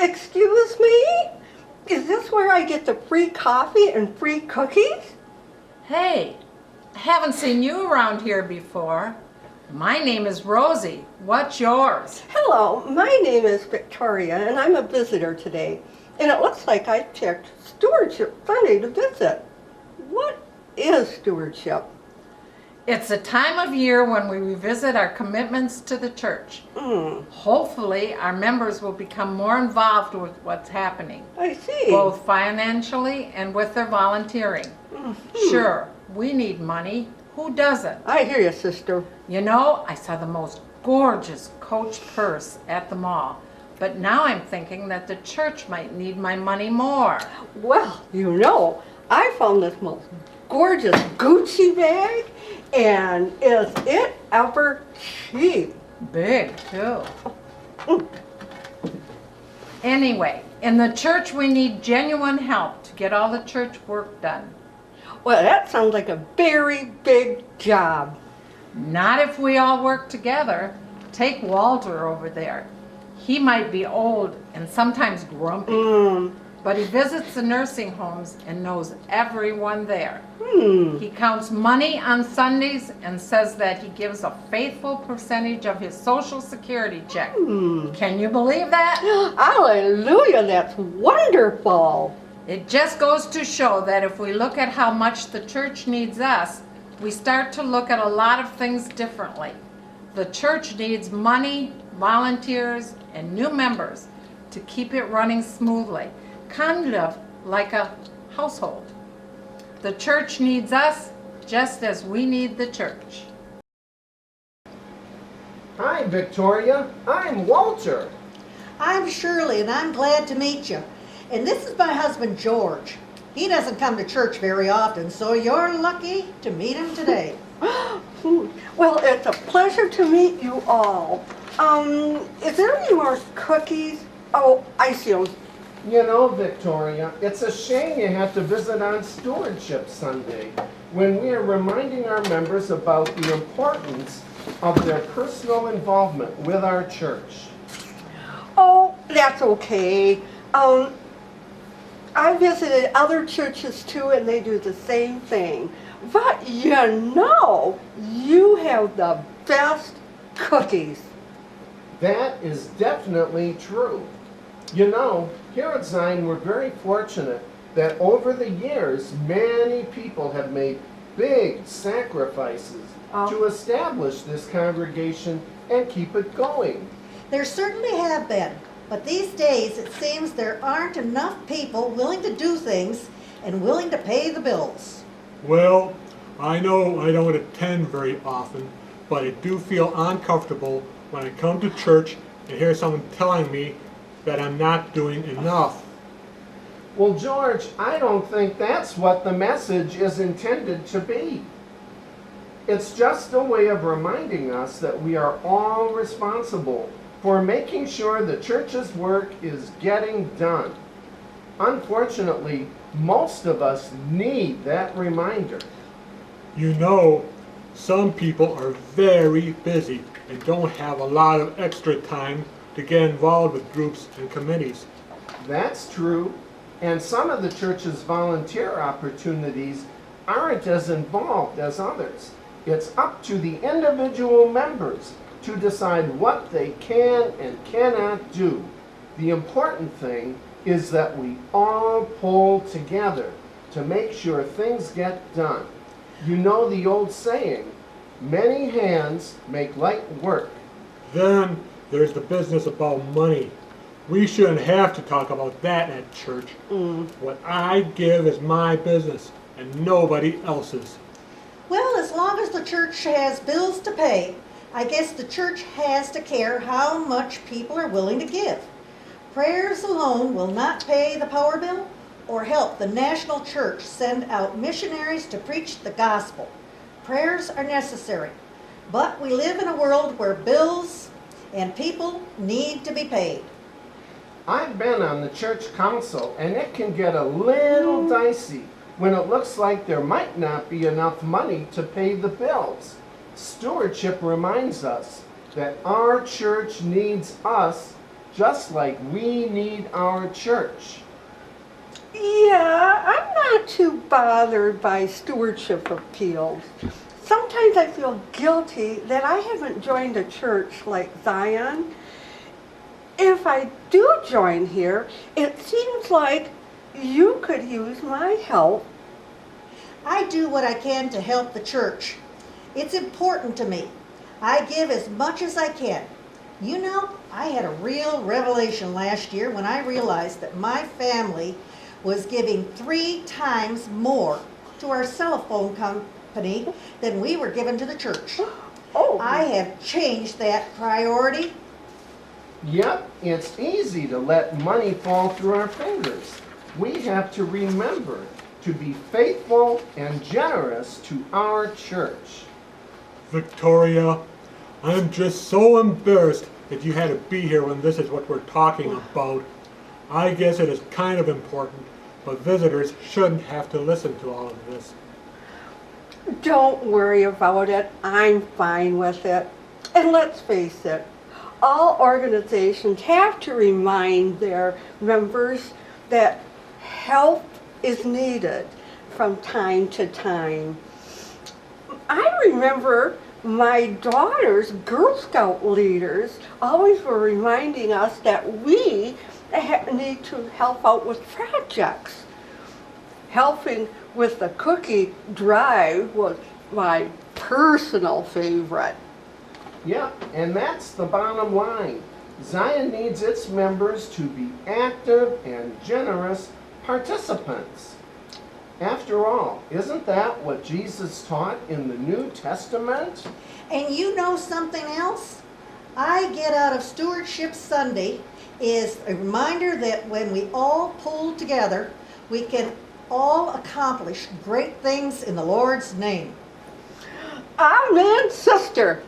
Excuse me? Is this where I get the free coffee and free cookies? Hey, I haven't seen you around here before. My name is Rosie. What's yours? Hello, my name is Victoria and I'm a visitor today. And it looks like I picked Stewardship Sunday to visit. What is stewardship? It's a time of year when we revisit our commitments to the church. Hopefully, our members will become more involved with what's happening, I see. both financially and with their volunteering. Sure, we need money. Who doesn't? I hear you, sister. You know, I saw the most gorgeous Coach purse at the mall, but now I'm thinking that the church might need my money more. Well, you know, I found this most gorgeous Gucci bag, and is it ever cheap? Big, too. Anyway, in the church we need genuine help to get all the church work done. Well, that sounds like a very big job. Not if we all work together. Take Walter over there. He might be old and sometimes grumpy, but he visits the nursing homes and knows everyone there. He counts money on Sundays and says that he gives a faithful percentage of his Social Security check. Can you believe that? Hallelujah, that's wonderful. It just goes to show that if we look at how much the church needs us, we start to look at a lot of things differently. The church needs money, volunteers, and new members to keep it running smoothly, kind of like a household. The church needs us just as we need the church. Hi, Victoria. I'm Walter. I'm Shirley, and I'm glad to meet you. And this is my husband, George. He doesn't come to church very often, so you're lucky to meet him today. Well, it's a pleasure to meet you all. Is there any more cookies? Oh, I see them. You know, Victoria, it's a shame you have to visit on Stewardship Sunday when we are reminding our members about the importance of their personal involvement with our church. Oh, that's okay. I visited other churches too, and they do the same thing. But you know, you have the best cookies. That is definitely true. You know, here at Zion, we're very fortunate that over the years, many people have made big sacrifices to establish this congregation and keep it going. There certainly have been, but these days it seems there aren't enough people willing to do things and willing to pay the bills. Well, I know I don't attend very often, but I do feel uncomfortable when I come to church and hear someone telling me that I'm not doing enough. Well, George, I don't think that's what the message is intended to be. It's just a way of reminding us that we are all responsible for making sure the church's work is getting done. Unfortunately, most of us need that reminder. You know, some people are very busy and don't have a lot of extra time to get involved with groups and committees. That's true, and some of the church's volunteer opportunities aren't as involved as others. It's up to the individual members to decide what they can and cannot do. The important thing is that we all pull together to make sure things get done. You know the old saying, many hands make light work. Then there's the business about money. We shouldn't have to talk about that at church. What I give is my business and nobody else's. Well, as long as the church has bills to pay, I guess the church has to care how much people are willing to give. Prayers alone will not pay the power bill or help the national church send out missionaries to preach the gospel. Prayers are necessary, but we live in a world where bills and people need to be paid. I've been on the church council, and it can get a little dicey when it looks like there might not be enough money to pay the bills. Stewardship reminds us that our church needs us just like we need our church. Yeah, I'm not too bothered by stewardship appeals. Sometimes I feel guilty that I haven't joined a church like Zion. If I do join here, it seems like you could use my help. I do what I can to help the church. It's important to me. I give as much as I can. You know, I had a real revelation last year when I realized that my family was giving 3 times more to our cell phone company than we were giving to the church. Oh, I have changed that priority. Yep, it's easy to let money fall through our fingers. We have to remember to be faithful and generous to our church. Victoria, I'm just so embarrassed that you had to be here when this is what we're talking about. I guess it is kind of important, but visitors shouldn't have to listen to all of this. don't worry about it. I'm fine with it. And let's face it, all organizations have to remind their members that help is needed from time to time. I remember my daughter's Girl Scout leaders always were reminding us that we need to help out with projects. Helping with the cookie drive was my personal favorite. Yep, and that's the bottom line. Zion needs its members to be active and generous participants. After all, isn't that what Jesus taught in the New Testament? And you know something else? I get out of Stewardship Sunday is a reminder that when we all pull together, we can all accomplish great things in the Lord's name. Amen, sister.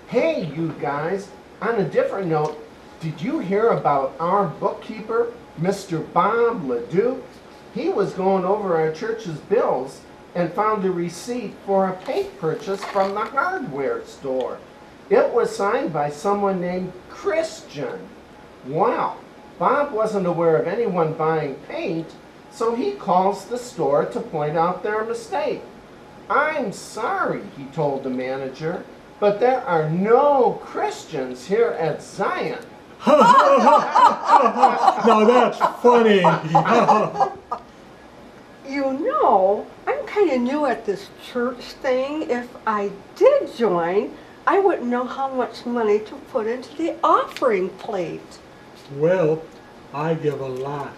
Hey, you guys, on a different note, did you hear about our bookkeeper, Mr. Bob Leduc? He was going over our church's bills and found a receipt for a paint purchase from the hardware store. It was signed by someone named Christian. Wow, Bob wasn't aware of anyone buying paint, so he calls the store to point out their mistake. I'm sorry, he told the manager, but there are no Christians here at Zion. Now that's funny. You know, I'm kind of new at this church thing. If I did join, I wouldn't know how much money to put into the offering plate. Well, I give a lot.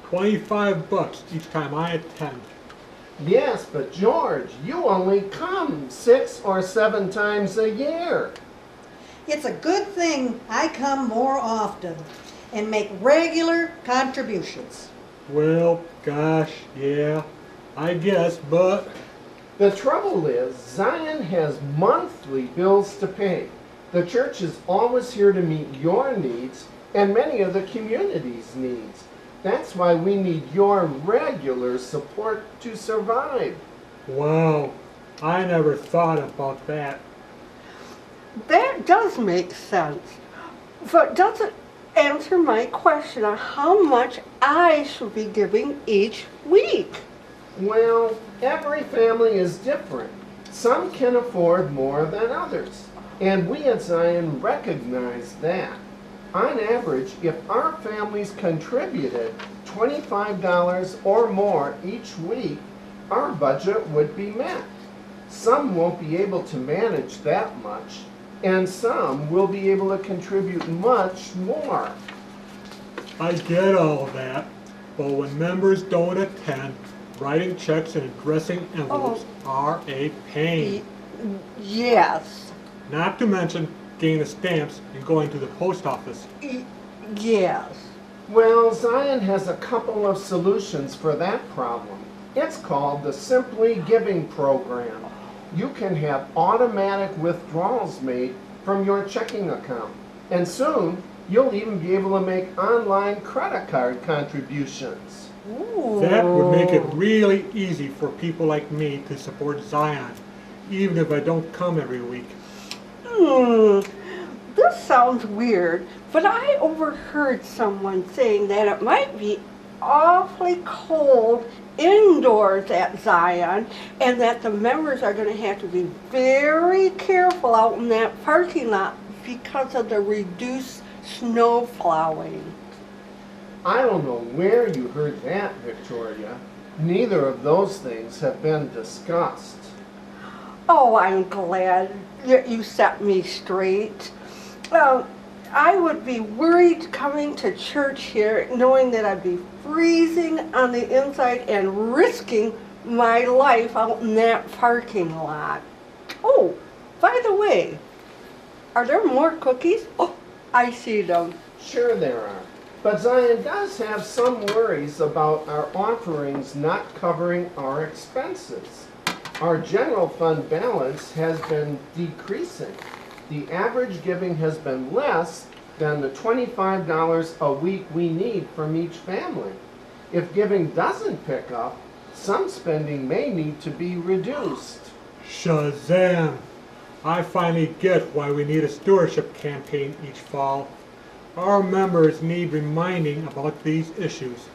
$25 each time I attend. Yes, but George, you only come 6 or 7 times a year. It's a good thing I come more often and make regular contributions. Well, gosh, yeah, I guess, but The trouble is, Zion has monthly bills to pay. The church is always here to meet your needs and many of the community's needs. That's why we need your regular support to survive. wow, I never thought about that. That does make sense, but doesn't answer my question on how much I should be giving each week. Well, every family is different. Some can afford more than others, and we at Zion recognize that. On average, if our families contributed $25 or more each week, our budget would be met. Some won't be able to manage that much, and some will be able to contribute much more. I get all that, but when members don't attend, writing checks and addressing envelopes are a pain. Yes, Not to mention getting the stamps and going to the post office. yes. Well, Zion has a couple of solutions for that problem. It's called the Simply Giving Program. You can have automatic withdrawals made from your checking account. And soon, you'll even be able to make online credit card contributions. That would make it really easy for people like me to support Zion, even if I don't come every week. this sounds weird, but I overheard someone saying that it might be awfully cold indoors at Zion and that the members are going to have to be very careful out in that parking lot because of the reduced snow plowing. I don't know where you heard that, Victoria. Neither of those things have been discussed. Oh, I'm glad that you set me straight. I would be worried coming to church here knowing that I'd be freezing on the inside and risking my life out in that parking lot. Oh, by the way, are there more cookies? Oh, I see them. Sure there are. But Zion does have some worries about our offerings not covering our expenses. Our general fund balance has been decreasing. The average giving has been less than the $25 a week we need from each family. If giving doesn't pick up, some spending may need to be reduced. Shazam! I finally get why we need a stewardship campaign each fall. Our members need reminding about these issues.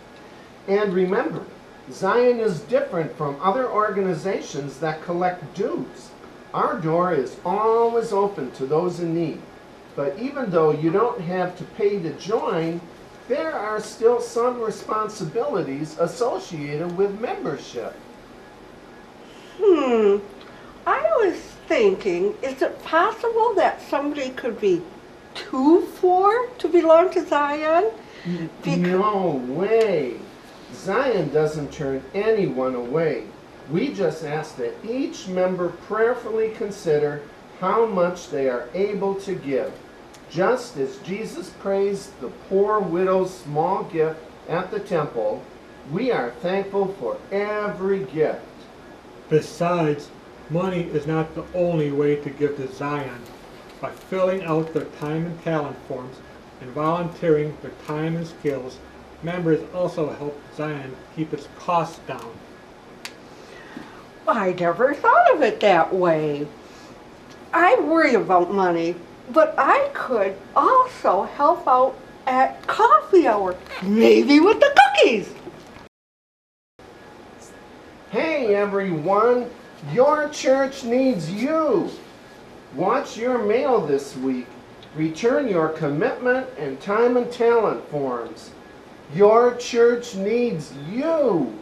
And remember, Zion is different from other organizations that collect dues. Our door is always open to those in need. But even though you don't have to pay to join, there are still some responsibilities associated with membership. I was thinking, is it possible that somebody could be too poor to belong to Zion? No way. Zion doesn't turn anyone away. We just ask that each member prayerfully consider how much they are able to give. Just as Jesus praised the poor widow's small gift at the temple, we are thankful for every gift. Besides, money is not the only way to give to Zion. By filling out their time and talent forms and volunteering their time and skills, members also help Zion keep its costs down. I never thought of it that way. I worry about money, but I could also help out at coffee hour, maybe with the cookies. Hey everyone, your church needs you. Watch your mail this week. Return your commitment and time and talent forms. Your church needs you.